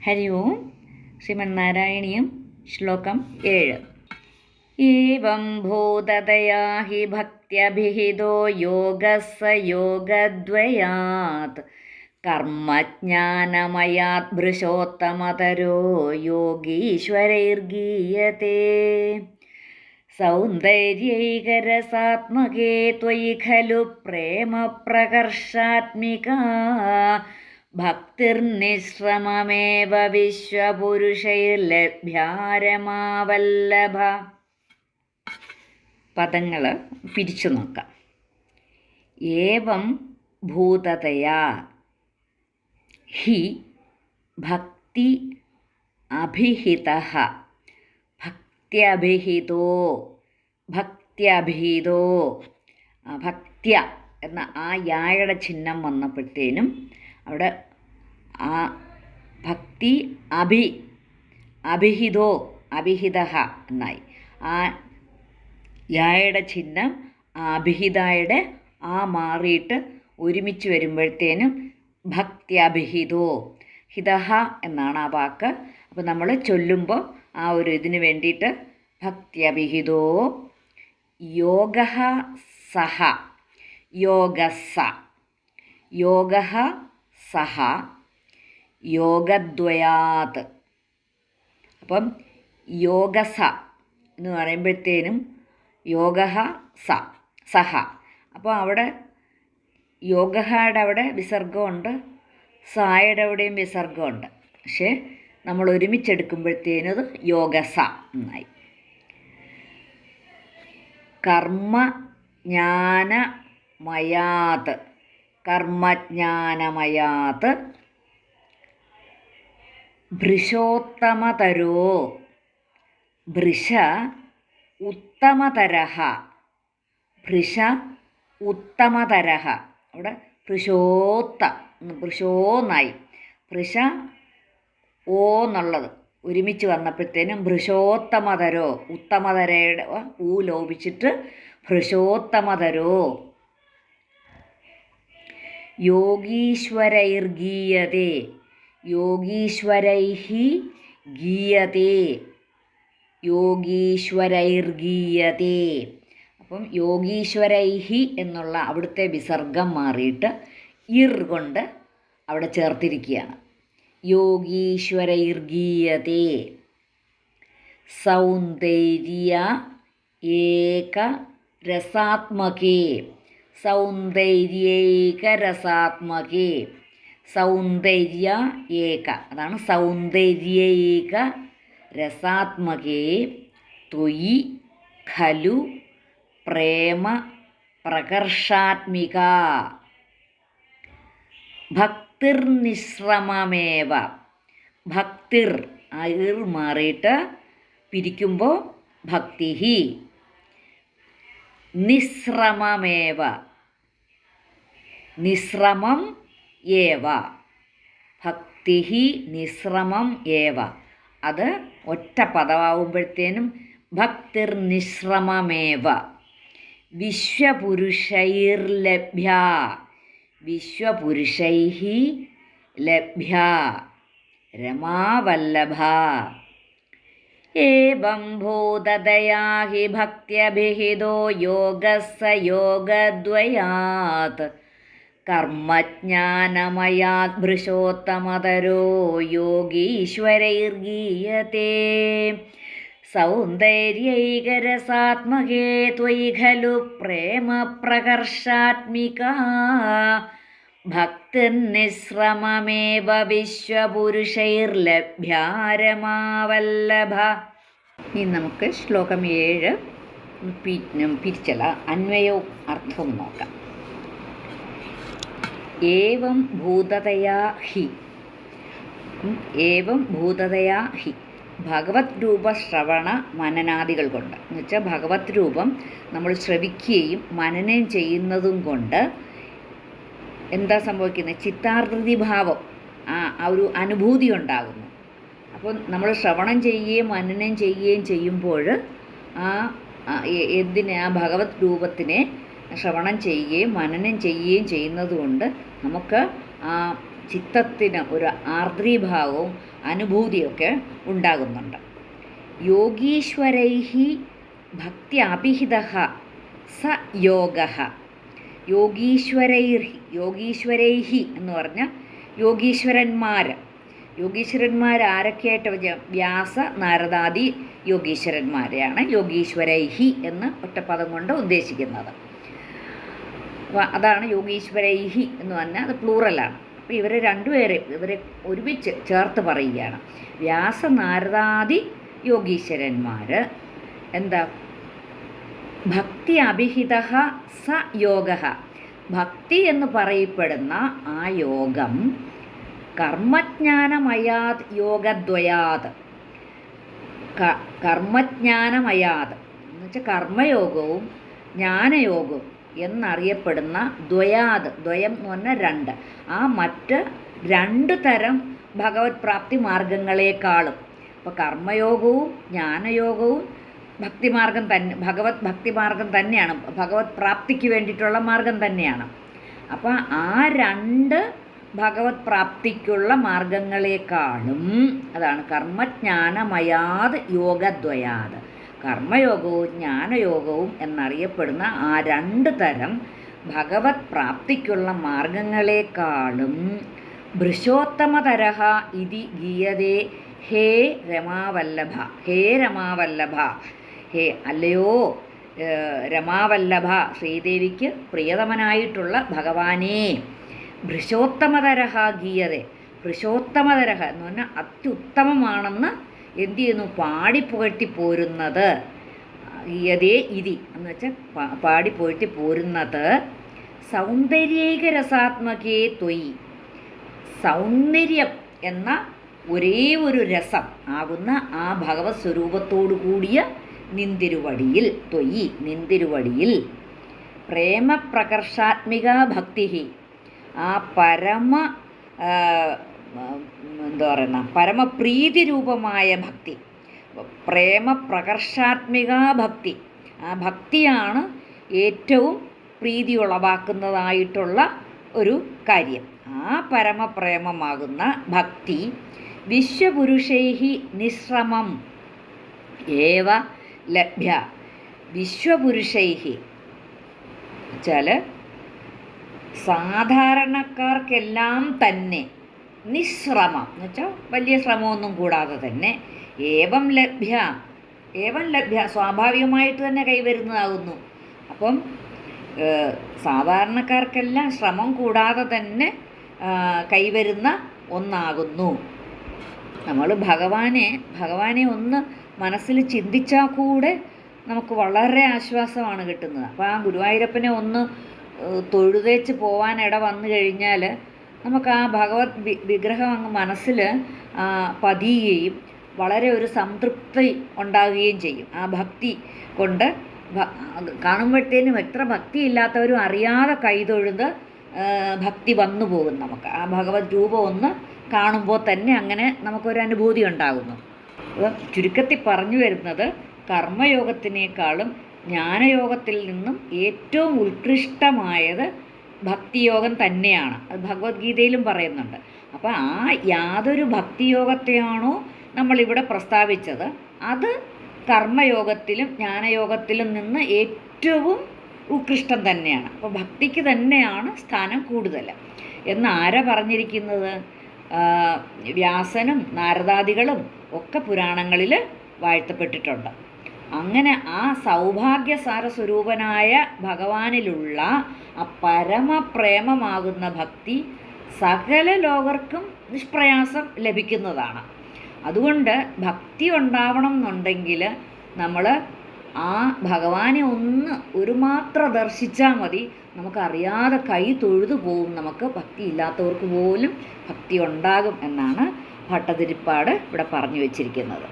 ഹരി ഓം. ശ്രീമന്നാരായണീയം ശ്ലോകം 7. ഏവം ഭൂതതയാ ഹി ഭക്ത്യഭിഹിതോ യോഗസ്സ യോഗദ്വയാത് കർമ്മജ്ഞാനമയാത് ഭൃശോത്തമതരോ യോഗീശ്വരൈർഗീയതേ. സൗന്ദര്യൈകരസാത്മകേ ത്വയി ഖലു പ്രേമപ്രകർഷാത്മികാ ഭക്തിർനിശ്രമമേവ വിശ്വപുരുഷൈർലഭ്യാരമാവല്ലഭ. പദങ്ങൾ പിരിച്ചു നോക്കാം. ഏവം ഭൂതതയാ ഹി ഭക്തി അഭിഹിതഃ ഭക്ത്യഭിഹിതോ ഭക്ത്യഭിഹിതോ ഭക്ത്യ എന്ന ആ യായുടെ ചിഹ്നം വന്നപ്പോഴത്തേനും അവിടെ ആ ഭക്തി അഭിഹിതോ അഭിഹിതഃ എന്നായി. ആ യായുടെ ചിഹ്നം അഭിഹിതായുടെ ആ മാറിയിട്ട് ഒരുമിച്ച് വരുമ്പോഴത്തേനും ഭക്ത്യഭിഹിതോ ഹിതഃ എന്നാണ് ആ വാക്ക്. അപ്പോൾ നമ്മൾ ചൊല്ലുമ്പോൾ ആ ഒരു ഇതിന് വേണ്ടിയിട്ട് ഭക്ത്യഭിഹിതോ യോഗഃ സഹ യോഗസ്സ യോഗഃ സഹ യോഗദ്വയാത്. അപ്പം യോഗസ എന്ന് പറയുമ്പോഴത്തേനും യോഗഃ സഹ. അപ്പോൾ അവിടെ യോഗയുടെ അവിടെ വിസർഗമുണ്ട്, സായുടെ അവിടെയും വിസർഗമുണ്ട്. പക്ഷേ നമ്മൾ ഒരുമിച്ചെടുക്കുമ്പോഴത്തേനും അത് യോഗസ എന്നായി. കർമ്മജ്ഞാനമയാത് കർമ്മജ്ഞാനമയാത് ഭൃശോത്തമതരോ ഭൃശ ഉത്തമതരഃ ഭൃശ ഉത്തമതരഃ. അവിടെ ഭൃശോന്നായി. ഭൃശ ഓ എന്നുള്ളത് ഒരുമിച്ച് വന്നപ്പോഴത്തേനും ഭൃശോത്തമതരോ ഉത്തമതരയുടെ ഊ ലോപിച്ചിട്ട് ഭൃശോത്തമതരോ യോഗീശ്വരൈർഗീയതേ യോഗീശ്വരൈഃ ഗീയതേ യോഗീശ്വരൈർഗീയതേ. അപ്പം യോഗീശ്വരൈഃ എന്നുള്ള അവിടുത്തെ വിസർഗം മാറിയിട്ട് ഇർ കൊണ്ട് അവിടെ ചേർത്തിരിക്കുകയാണ്. യോഗീശ്വരൈർഗീയതേ. സൗന്ദര്യ ഏക രസാത്മകേ സൗന്ദര്യൈകരസാത്മകേ സൗന്ദര്യ ഏക അതാണ് സൗന്ദര്യൈക രസാത്മകേ ത്വയി ഖലു പ്രേമ പ്രകർഷാത്മിക ഭക്തിർനിശ്രമമേവ ഭക്തിർ ആ ഇർ മാറിയിട്ട് പിരിക്കുമ്പോൾ ഭക്തിഹി നിശ്രമമേവ നിശ്രമം ഏവ ഭക്തിഹി നിശ്രമം ഏവ. അത് ഒറ്റ പദമാവുമ്പോഴത്തേനും ഭക്തിർനിശ്രമമേവ വിശ്വപുരുഷൈർലഭ്യ വിശ്വപുരുഷൈഃ ലഭ്യ രമാവല്ലഭ. ഏവം ഭൂതതയാ ഹി ഭക്ത്യഭിഹിതോ യോഗസ്സ യോഗദ്വയാത് കർമ്മജ്ഞാനമയാത് ഭൃശോത്തമതരോ യോഗീശ്വരൈർഗീയതേ. സൗന്ദര്യൈകരസാത്മകേ ത്വയി ഖലു പ്രേമപ്രകർഷാത്മികാ ഭക്തിർനിശ്രമമേവ വിശ്വപുരുഷൈർലഭ്യാരമാവല്ലഭ. ഇനി നമുക്ക് ശ്ലോകം 7 പിരിച്ചല അന്വയവും അർത്ഥവും നോക്കാം. ഏവം ഭൂതതയാ ഹി ഏവം ഭൂതതയാ ഹി ഭഗവത് രൂപ ശ്രവണ മനനാദികൾ കൊണ്ട് എന്ന് വെച്ചാൽ ഭഗവത് രൂപം നമ്മൾ ശ്രവിക്കുകയും മനനം ചെയ്യുന്നതും കൊണ്ട് എന്താ സംഭവിക്കുന്നത്? ചിത്താർവൃതി ഭാവം ആ ഒരു അനുഭൂതി ഉണ്ടാകുന്നു. അപ്പോൾ നമ്മൾ ശ്രവണം ചെയ്യുകയും മനനം ചെയ്യുകയും ചെയ്യുമ്പോൾ ആ ഭഗവത് രൂപത്തിനെ ശ്രവണം ചെയ്യുകയും മനനം ചെയ്യുകയും ചെയ്യുന്നത് കൊണ്ട് നമുക്ക് ആ ചിത്തത്തിന് ഒരു ആർദ്രീഭാവവും അനുഭൂതിയൊക്കെ ഉണ്ടാകുന്നുണ്ട്. യോഗീശ്വരൈഹി ഭക്ത്യാഭിഹിതഃ സ യോഗഃ. യോഗീശ്വരൈഹി എന്ന് പറഞ്ഞാൽ യോഗീശ്വരന്മാരാരൊക്കെയായിട്ട് വ്യാസ നാരദാദി യോഗീശ്വരന്മാരെയാണ് യോഗീശ്വരൈഹി എന്ന് ഒറ്റപ്പദം കൊണ്ട് ഉദ്ദേശിക്കുന്നത്. അതാണ് യോഗീശ്വരൈഹി എന്ന് പറഞ്ഞാൽ അത് പ്ലൂറലാണ്. അപ്പോൾ ഇവരെ ഇവരെ ഒരുമിച്ച് ചേർത്ത് പറയുകയാണ്. വ്യാസ നാരദാദി യോഗീശ്വരന്മാർ എന്താ? ഭക്തി അഭിഹിതഃ സ യോഗഃ. ഭക്തി എന്ന് പറയപ്പെടുന്ന ആ യോഗം കർമ്മജ്ഞാനമയാത് യോഗദ്വയാത്. കർമ്മജ്ഞാനമയാത് എന്ന് വെച്ചാൽ കർമ്മയോഗവും ജ്ഞാനയോഗവും എന്നറിയപ്പെടുന്ന ദ്വയാത്. ദ്വയം എന്ന് പറഞ്ഞാൽ രണ്ട്. ആ മറ്റ് രണ്ട് തരം ഭഗവത് പ്രാപ്തി മാർഗങ്ങളെക്കാളും. അപ്പോൾ കർമ്മയോഗവും ജ്ഞാനയോഗവും ഭക്തിമാർഗം തന്നെ, ഭഗവത് ഭക്തിമാർഗം തന്നെയാണ്, ഭഗവത് പ്രാപ്തിക്ക് വേണ്ടിയിട്ടുള്ള മാർഗം തന്നെയാണ്. അപ്പോൾ ആ രണ്ട് ഭഗവത് പ്രാപ്തിക്കുള്ള മാർഗങ്ങളെക്കാളും, അതാണ് കർമ്മജ്ഞാനമയാത് യോഗദ്വയാത്. കർമ്മയോഗവും ജ്ഞാനയോഗവും എന്നറിയപ്പെടുന്ന ആ രണ്ട് തരം ഭഗവത് പ്രാപ്തിക്കുള്ള മാർഗങ്ങളെക്കാളും ഭൃശോത്തമതരഹ ഇതി ഗീയതേ ഹേ രമാവല്ലഭ. ഹേ രമാവല്ലഭ, ഹേ അല്ലയോ രമാവല്ലഭ, ശ്രീദേവിക്ക് പ്രിയതമനായിട്ടുള്ള ഭഗവാനേ. ഭൃശോത്തമതരഹ ഗീയതേ. ഭൃശോത്തമതരഹ എന്ന് പറഞ്ഞാൽ അത്യുത്തമമാണെന്ന് എന്ത് ചെയ്യുന്നു? പാടിപ്പുകഴ്ത്തി പോരുന്നത്. ഗീയതേ ഇതി എന്ന് വെച്ചാൽ പാടിപ്പുകഴ്ത്തി പോരുന്നത്. സൗന്ദര്യൈക രസാത്മകേ ത്വയി. സൗന്ദര്യം എന്ന ഒരേ ഒരു രസം ആകുന്ന ആ ഭഗവത് സ്വരൂപത്തോടു കൂടിയ നിന്തിരുവടിയിൽ, ത്വയി നിന്തിരുവടിയിൽ, പ്രേമപ്രകർഷാത്മിക ഭക്തി. ആ പരമപ്രീതി രൂപമായ ഭക്തി, പ്രേമപ്രകർഷാത്മിക ഭക്തി. ആ ഭക്തിയാണ് ഏറ്റവും പ്രീതി ഉളവാക്കുന്നതായിട്ടുള്ള ഒരു കാര്യം. ആ പരമപ്രേമമാകുന്ന ഭക്തി വിശ്വപുരുഷൈഹി നിശ്രമം ഏവ ലഭ്യ. വിശ്വപുരുഷൈഹി വെച്ചാൽ സാധാരണക്കാർക്കെല്ലാം തന്നെ നിശ്രമം എന്ന് വെച്ചാൽ വലിയ ശ്രമമൊന്നും കൂടാതെ തന്നെ ഏവം ലഭ്യ സ്വാഭാവികമായിട്ട് തന്നെ കൈവരുന്നതാകുന്നു. അപ്പം സാധാരണക്കാർക്കെല്ലാം ശ്രമം കൂടാതെ തന്നെ കൈവരുന്ന ഒന്നാകുന്നു. നമ്മൾ ഭഗവാനെ ഒന്ന് മനസ്സിൽ ചിന്തിച്ചാൽ കൂടെ നമുക്ക് വളരെ ആശ്വാസമാണ് കിട്ടുന്നത്. അപ്പോൾ ആ ഗുരുവായൂരപ്പനെ ഒന്ന് തൊഴുതേച്ച് പോവാനിട വന്നു കഴിഞ്ഞാൽ നമുക്ക് ആ ഭഗവത് വിഗ്രഹം അങ്ങ് മനസ്സിൽ പതിയുകയും വളരെ ഒരു സംതൃപ്തി ഉണ്ടാകുകയും ചെയ്യും. ആ ഭക്തി കൊണ്ട് കാണുമ്പോഴത്തേനും എത്ര ഭക്തിയില്ലാത്തവരും അറിയാതെ കൈതൊഴുത് ഭക്തി വന്നു പോകും. നമുക്ക് ആ ഭഗവത് രൂപം ഒന്ന് കാണുമ്പോൾ തന്നെ അങ്ങനെ നമുക്കൊരു അനുഭൂതി ഉണ്ടാകുന്നു. അപ്പം ചുരുക്കത്തിൽ പറഞ്ഞു വരുന്നത്, കർമ്മയോഗത്തിനേക്കാളും ജ്ഞാനയോഗത്തിൽ നിന്നും ഏറ്റവും ഉത്കൃഷ്ടമായത് ഭക്തിയോഗം തന്നെയാണ്. അത് ഭഗവത്ഗീതയിലും പറയുന്നുണ്ട്. അപ്പോൾ ആ യാതൊരു ഭക്തിയോഗത്തെയാണോ നമ്മളിവിടെ പ്രസ്താവിച്ചത്, അത് കർമ്മയോഗത്തിലും ജ്ഞാനയോഗത്തിലും നിന്ന് ഏറ്റവും ഉത്കൃഷ്ടം തന്നെയാണ്. അപ്പോൾ ഭക്തിക്ക് തന്നെയാണ് സ്ഥാനം കൂടുതൽ എന്ന് ആരാ പറഞ്ഞിരിക്കുന്നത്? വ്യാസനും നാരദാദികളും ഒക്കെ പുരാണങ്ങളിൽ വാഴ്ത്തപ്പെട്ടിട്ടുണ്ട്. അങ്ങനെ ആ സൗഭാഗ്യസാര സ്വരൂപനായ ഭഗവാനിലുള്ള ആ പരമപ്രേമമാകുന്ന ഭക്തി സകല ലോകർക്കും നിഷ്പ്രയാസം ലഭിക്കുന്നതാണ്. അതുകൊണ്ട് ഭക്തി ഉണ്ടാവണം എന്നുണ്ടെങ്കിൽ നമ്മൾ ആ ഭഗവാനെ ഒരു മാത്രം ദർശിച്ചാൽ മതി. നമുക്കറിയാതെ കൈ തൊഴുതു പോവും. നമുക്ക് ഭക്തി ഇല്ലാത്തവർക്ക് പോലും ഭക്തി ഉണ്ടാകും എന്നാണ് ഭട്ടതിരിപ്പാട് ഇവിടെ പറഞ്ഞു വച്ചിരിക്കുന്നത്.